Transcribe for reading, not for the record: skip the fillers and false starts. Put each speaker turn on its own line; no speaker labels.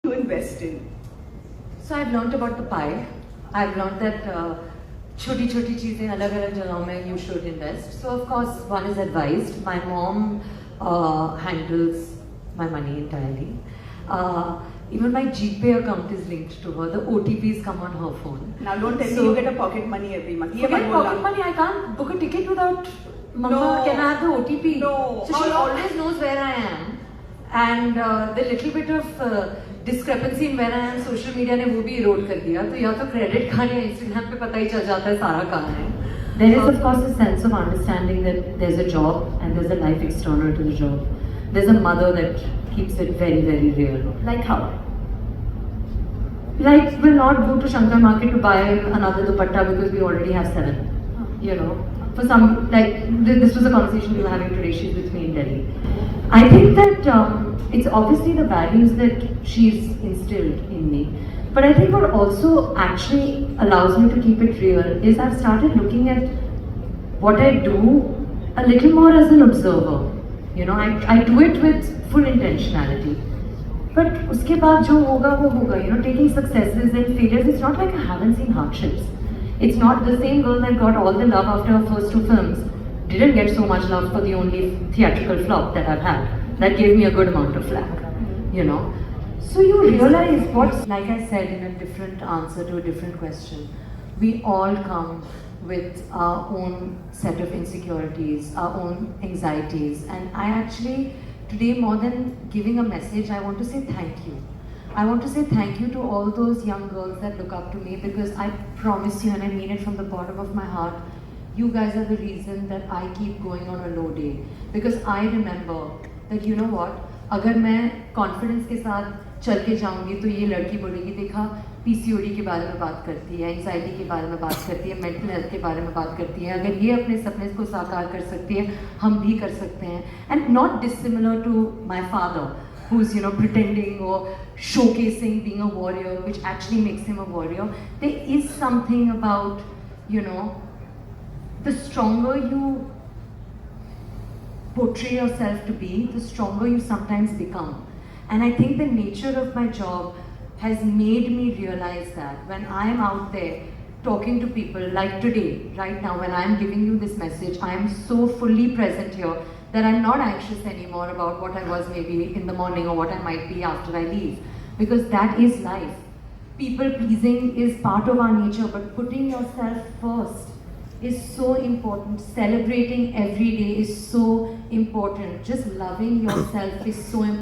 you invest in?
So I've learned about the pie. I've learned that छोटी छोटी चीजें अलग अलग जगहों में you should invest. So of course one is advised. My mom handles my money entirely. Even my GPay account is linked to her. The OTPs come on her phone.
Now don't tell me you get a pocket money every month.
Forget pocket money. I can't book a ticket without Mama.
No.
Can I have the OTP?
No.
So she always knows where I am. And the little bit of discrepancy in where I am, social media ने वो भी erode कर दिया. तो या तो credit card या Instagram पे पता ही चल जाता है सारा कहाँ है. There is of course a sense of understanding that there's a job and there's a life external to the job. There's a mother that keeps it very, very real.
Like how?
Like we'll not go to Shankar Market to buy another dupatta because we already have 7. You know, for some like this was a conversation we were having today. She's with me in Delhi. I think that it's obviously the values that she's instilled in me. But I think what also actually allows me to keep it real is I've started looking at what I do a little more as an observer. You know, I do it with full intentionality. But uske baad jo hoga wo hoga. You know, taking successes and failures, it's not like I haven't seen hardships. It's not the same girl that got all the love after her first 2 films didn't get so much love for the only theatrical flop that I've had. That gave me a good amount of flack, you know. So you realize what's, like I said in a different answer to a different question, we all come with our own set of insecurities, our own anxieties. And I actually, today more than giving a message, I want to say thank you. I want to say thank you to all those young girls that look up to me because I promise you, and I mean it from the bottom of my heart, you guys are the reason that I keep going on a low day. Because I remember that you know what, अगर मैं confidence के साथ चल के जाऊंगी तो ये लड़की बोलेगी देखा PCOD के बारे में बात करती है, anxiety के बारे में बात करती है, mental health के बारे में बात करती है, अगर ये अपने सपने को साकार कर सकती है हम भी कर सकते हैं. And not dissimilar to my father who's, you know, pretending or showcasing being a warrior, which actually makes him a warrior. There is something about, you know, the stronger you portray yourself to be, the stronger you sometimes become. And I think the nature of my job has made me realize that when I am out there talking to people like today, right now, when I am giving you this message, I am so fully present here that I'm not anxious anymore about what I was maybe in the morning or what I might be after I leave. Because that is life. People pleasing is part of our nature, but putting yourself first is so important. Celebrating every day is so important. Just loving yourself is so important.